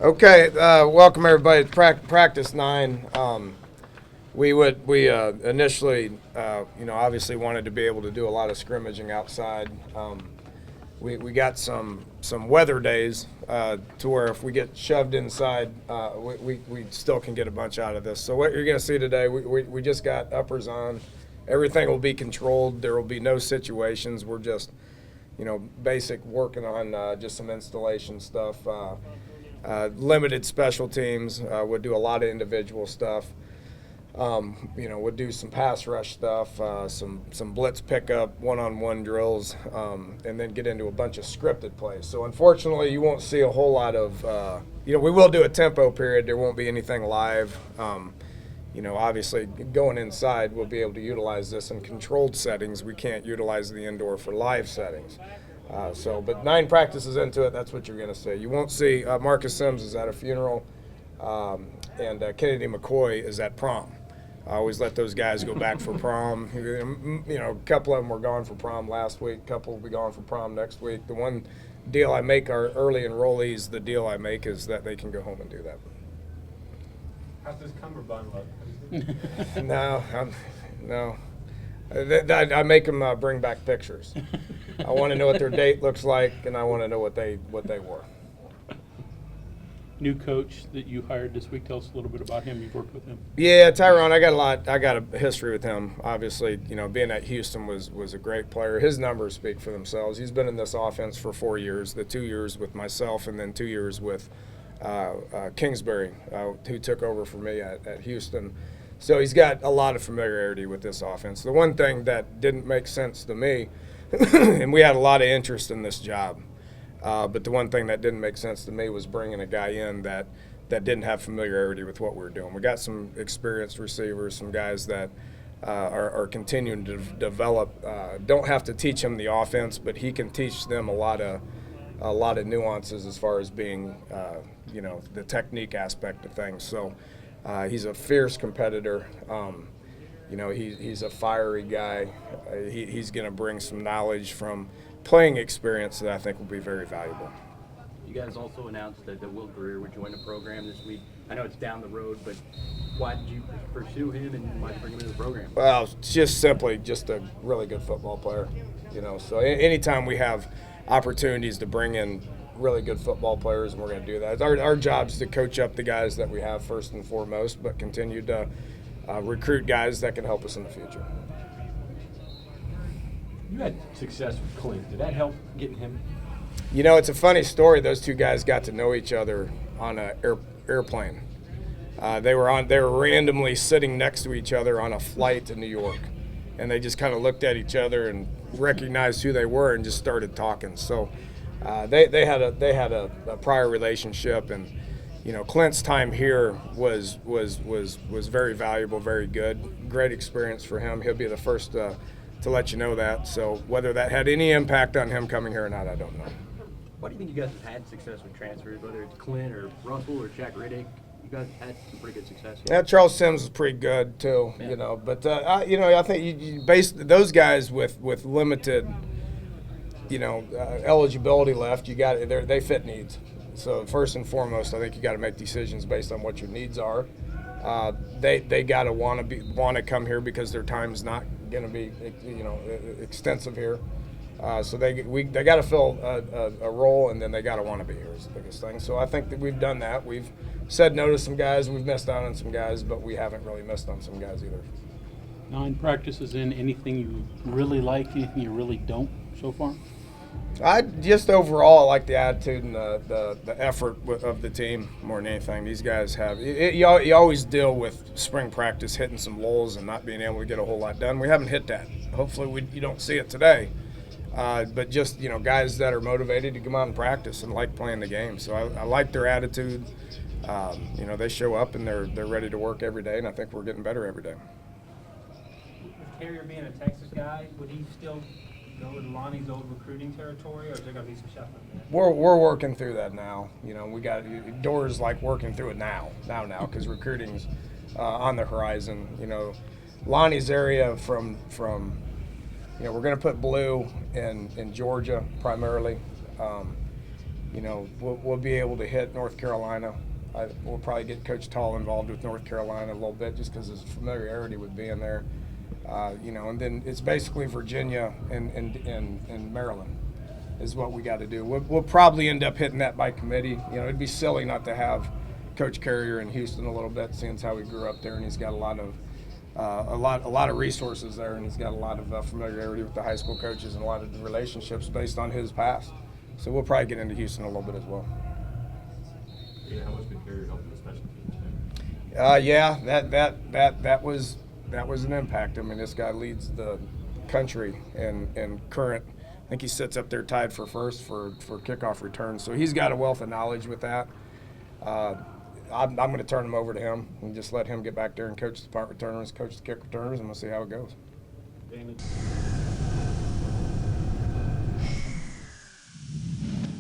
Okay, welcome everybody to practice 9. We initially, obviously wanted to be able to do a lot of scrimmaging outside. We got some weather days to where if we get shoved inside, we still can get a bunch out of this. So what you're going to see today, we just got uppers on. Everything will be controlled. There will be no situations. We're just, basic working on just some installation stuff. Limited special teams. We'll do a lot of individual stuff. We'll do some pass rush stuff, some blitz pickup, one-on-one drills, and then get into a bunch of scripted plays. So unfortunately, you won't see a whole lot of, we will do a tempo period. There won't be anything live. Obviously going inside, we'll be able to utilize this in controlled settings. We can't utilize the indoor for live settings. But 9 practices into it, that's what you're going to see. You won't see Marcus Sims is at a funeral, and Kennedy McCoy is at prom. I always let those guys go back for prom. A couple of them were gone for prom last week. A couple will be gone for prom next week. The one deal I make our early enrollees, the deal I make is that they can go home and do that. How's this cummerbund look? No. I make them bring back pictures. I want to know what their date looks like, and I want to know what they were. New coach that you hired this week. Tell us a little bit about him. You've worked with him. Yeah, Tyrone. I got a history with him. Obviously, being at Houston was a great player. His numbers speak for themselves. He's been in this offense for 4 years. The 2 years with myself, and then 2 years with Kingsbury, who took over for me at Houston. So he's got a lot of familiarity with this offense. The one thing that didn't make sense to me, and we had a lot of interest in this job, but the one thing that didn't make sense to me was bringing a guy in that didn't have familiarity with what we were doing. We got some experienced receivers, some guys that are continuing to develop. Don't have to teach him the offense, but he can teach them a lot of nuances as far as being, the technique aspect of things. So he's a fierce competitor. He's a fiery guy. He's going to bring some knowledge from playing experience that I think will be very valuable. You guys also announced that Will Greer would join the program this week. I know it's down the road, but why did you pursue him and why did you bring him into the program? Well, just simply a really good football player. So anytime we have opportunities to bring in really good football players, and we're going to do that. Our job is to coach up the guys that we have first and foremost, but continue to recruit guys that can help us in the future. You had success with Clint. Did that help getting him? It's a funny story. Those two guys got to know each other on an airplane. They were randomly sitting next to each other on a flight to New York, and they just kind of looked at each other and recognized who they were and just started talking. So they had a prior relationship, and Clint's time here was very valuable, very good, great experience for him. He'll be the first to let you know that. So whether that had any impact on him coming here or not, I don't know. Why do you think you guys have had success with transfers, whether it's Clint or Russell or Jack Riddick? You guys have had some pretty good success. Yeah, Charles Sims is pretty good too. Yeah. But I think you base those guys with limited, eligibility left. They fit needs. So first and foremost, I think you got to make decisions based on what your needs are. They got to want to come here because their time's not going to be extensive here. So they got to fill a role, and then they got to want to be here is the biggest thing. So I think that we've done that. We've said no to some guys, we've missed out on some guys, but we haven't really missed on some guys either. 9 practices in. Anything you really like? Anything you really don't so far? I just overall like the attitude and the effort of the team more than anything. These guys have you always deal with spring practice hitting some lulls and not being able to get a whole lot done. We haven't hit that. Hopefully you don't see it today. But just guys that are motivated to come out and practice and like playing the game. So I like their attitude. They show up and they're ready to work every day, and I think we're getting better every day. With Carrier being a Texas guy, would he still go with Lonnie's old recruiting territory, or is there going to be some shuffling there? We're working through that now. We got Doors like working through it now because recruiting's on the horizon. Lonnie's area from we're going to put blue in Georgia primarily. we'll be able to hit North Carolina. We'll probably get Coach Tall involved with North Carolina a little bit just because his familiarity with being there. And then it's basically Virginia and Maryland is what we got to do. We'll probably end up hitting that by committee. It'd be silly not to have Coach Carrier in Houston a little bit, seeing as how he grew up there, and he's got a lot of resources there, and he's got a lot of familiarity with the high school coaches and a lot of relationships based on his past. So we'll probably get into Houston a little bit as well. Yeah, how much did Carrier help in the special teams? That was an impact. I mean, this guy leads the country in current. I think he sits up there tied for first for kickoff returns. So he's got a wealth of knowledge with that. I'm going to turn him over to him and just let him get back there and coach the punt returners, coach the kick returners, and we'll see how it goes. Dana,